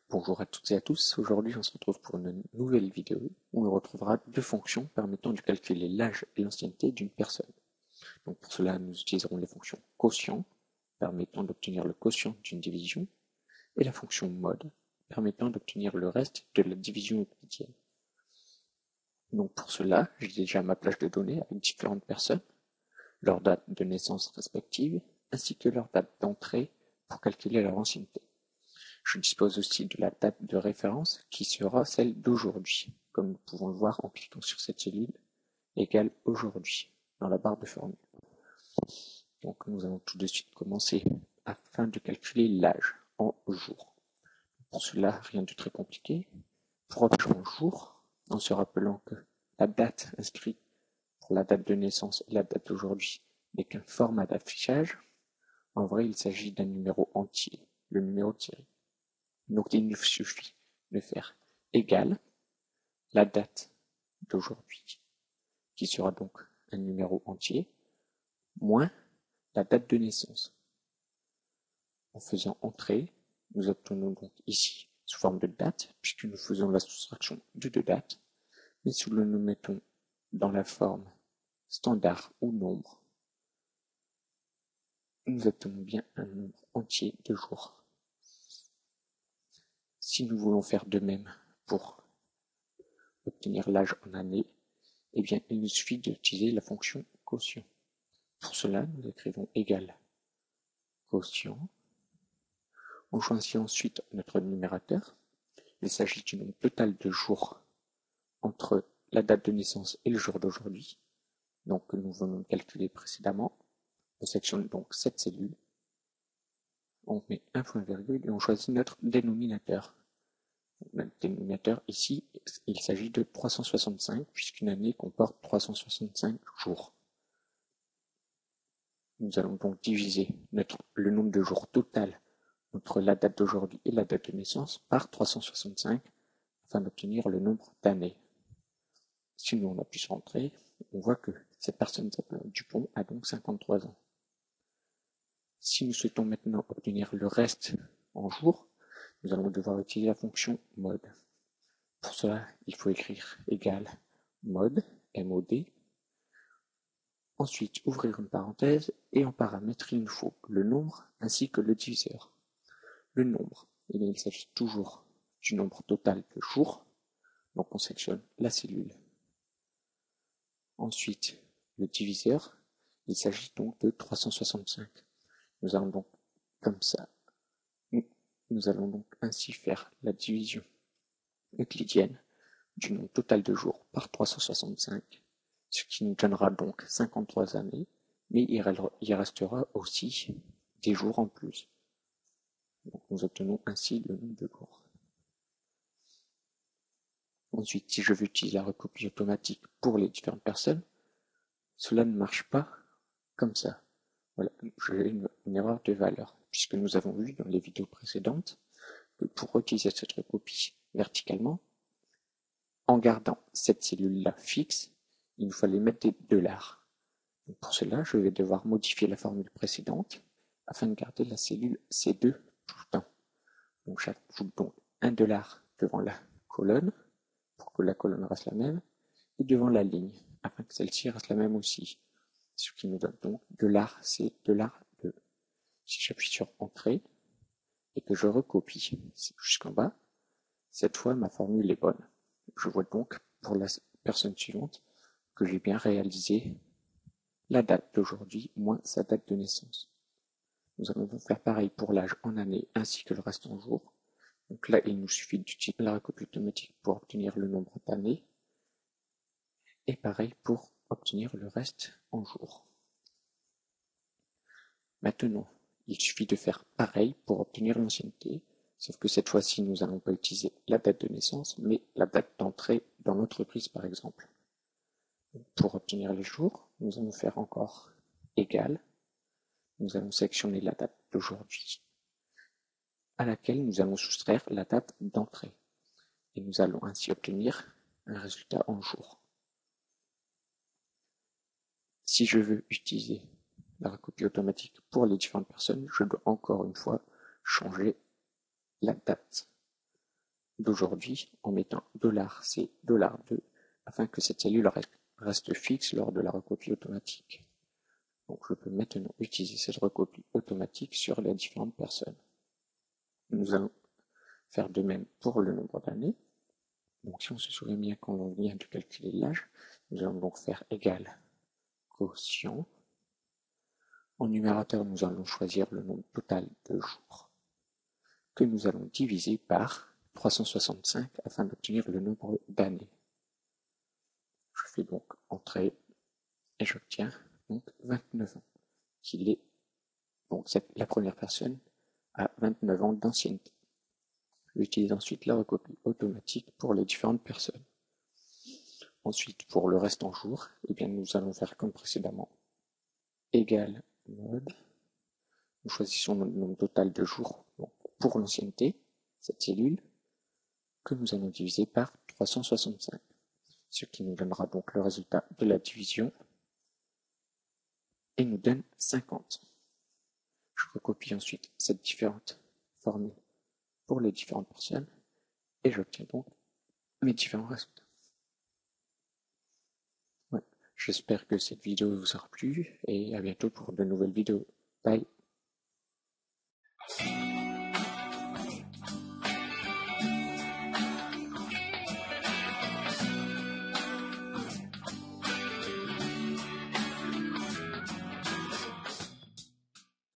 Bonjour à toutes et à tous, aujourd'hui on se retrouve pour une nouvelle vidéo où on retrouvera deux fonctions permettant de calculer l'âge et l'ancienneté d'une personne. Donc pour cela nous utiliserons les fonctions quotient permettant d'obtenir le quotient d'une division et la fonction mode permettant d'obtenir le reste de la division euclidienne. Donc pour cela j'ai déjà ma plage de données avec différentes personnes, leur date de naissance respective ainsi que leur date d'entrée pour calculer leur ancienneté. Je dispose aussi de la date de référence qui sera celle d'aujourd'hui, comme nous pouvons le voir en cliquant sur cette cellule, égale aujourd'hui, dans la barre de formule. Donc nous allons tout de suite commencer afin de calculer l'âge en jours. Pour cela, rien de très compliqué. Pour obtenir en jours, en se rappelant que la date inscrite pour la date de naissance et la date d'aujourd'hui n'est qu'un format d'affichage, en vrai il s'agit d'un numéro entier, le numéro tiré. Donc il nous suffit de faire égal la date d'aujourd'hui, qui sera donc un numéro entier, moins la date de naissance. En faisant entrer, nous obtenons donc ici sous forme de date, puisque nous faisons la soustraction de deux dates, mais si nous mettons dans la forme standard ou nombre, nous obtenons bien un nombre entier de jours. Si nous voulons faire de même pour obtenir l'âge en années, eh bien, il nous suffit d'utiliser la fonction quotient. Pour cela, nous écrivons égal quotient. On choisit ensuite notre numérateur. Il s'agit du nombre total de jours entre la date de naissance et le jour d'aujourd'hui, donc que nous venons de calculer précédemment. On sélectionne donc cette cellule. On met un point virgule et on choisit notre dénominateur. Notre dénominateur ici, il s'agit de 365 puisqu'une année comporte 365 jours. Nous allons donc diviser le nombre de jours total entre la date d'aujourd'hui et la date de naissance par 365 afin d'obtenir le nombre d'années. Si nous on appuie sur Entrée, on voit que cette personne Dupont a donc 53 ans. Si nous souhaitons maintenant obtenir le reste en jours, nous allons devoir utiliser la fonction mode. Pour cela, il faut écrire égal mode, MOD. Ensuite, ouvrir une parenthèse et en paramètre, il nous faut le nombre ainsi que le diviseur. Le nombre, il s'agit toujours du nombre total de jours, donc on sélectionne la cellule. Ensuite, le diviseur, il s'agit donc de 365. Nous allons donc comme ça, nous allons donc ainsi faire la division euclidienne du nombre total de jours par 365, ce qui nous donnera donc 53 années, mais il restera aussi des jours en plus. Donc nous obtenons ainsi le nombre de jours. Ensuite, si je veux utiliser la recopie automatique pour les différentes personnes, cela ne marche pas comme ça. Voilà, j'ai une erreur de valeur, puisque nous avons vu dans les vidéos précédentes que pour utiliser cette recopie verticalement, en gardant cette cellule-là fixe, il nous fallait mettre des $. Donc pour cela, je vais devoir modifier la formule précédente afin de garder la cellule C2 tout le temps. Donc j'ajoute donc $1 devant la colonne pour que la colonne reste la même et devant la ligne afin que celle-ci reste la même aussi. Ce qui nous donne donc $C $2. Si j'appuie sur Entrée et que je recopie jusqu'en bas, cette fois ma formule est bonne. Je vois donc pour la personne suivante que j'ai bien réalisé la date d'aujourd'hui moins sa date de naissance. Nous allons donc faire pareil pour l'âge en années ainsi que le reste en jours. Donc là, il nous suffit d'utiliser la recopie automatique pour obtenir le nombre d'années et pareil pour obtenir le reste en jours. Maintenant, il suffit de faire pareil pour obtenir l'ancienneté, sauf que cette fois-ci, nous n'allons pas utiliser la date de naissance, mais la date d'entrée dans l'entreprise par exemple. Pour obtenir les jours, nous allons faire encore égal. Nous allons sélectionner la date d'aujourd'hui. à laquelle nous allons soustraire la date d'entrée. Et nous allons ainsi obtenir un résultat en jours. Si je veux utiliser la recopie automatique pour les différentes personnes, je dois encore une fois changer la date d'aujourd'hui en mettant $C $2 afin que cette cellule reste fixe lors de la recopie automatique. Donc je peux maintenant utiliser cette recopie automatique sur les différentes personnes. Nous allons faire de même pour le nombre d'années. Donc si on se souvient bien quand on vient de calculer l'âge, nous allons donc faire égal quotient. En numérateur, nous allons choisir le nombre total de jours que nous allons diviser par 365 afin d'obtenir le nombre d'années. Je fais donc entrée et j'obtiens donc 29 ans, qu'il est donc la première personne a 29 ans d'ancienneté. J'utilise ensuite la recopie automatique pour les différentes personnes. Ensuite, pour le reste en jours, eh bien, nous allons faire comme précédemment. Égal mode. Nous choisissons le nombre total de jours donc pour l'ancienneté, cette cellule, que nous allons diviser par 365. Ce qui nous donnera donc le résultat de la division et nous donne 50. Je recopie ensuite cette différente formule pour les différentes personnes et j'obtiens donc mes différents résultats. Ouais. J'espère que cette vidéo vous aura plu et à bientôt pour de nouvelles vidéos. Bye.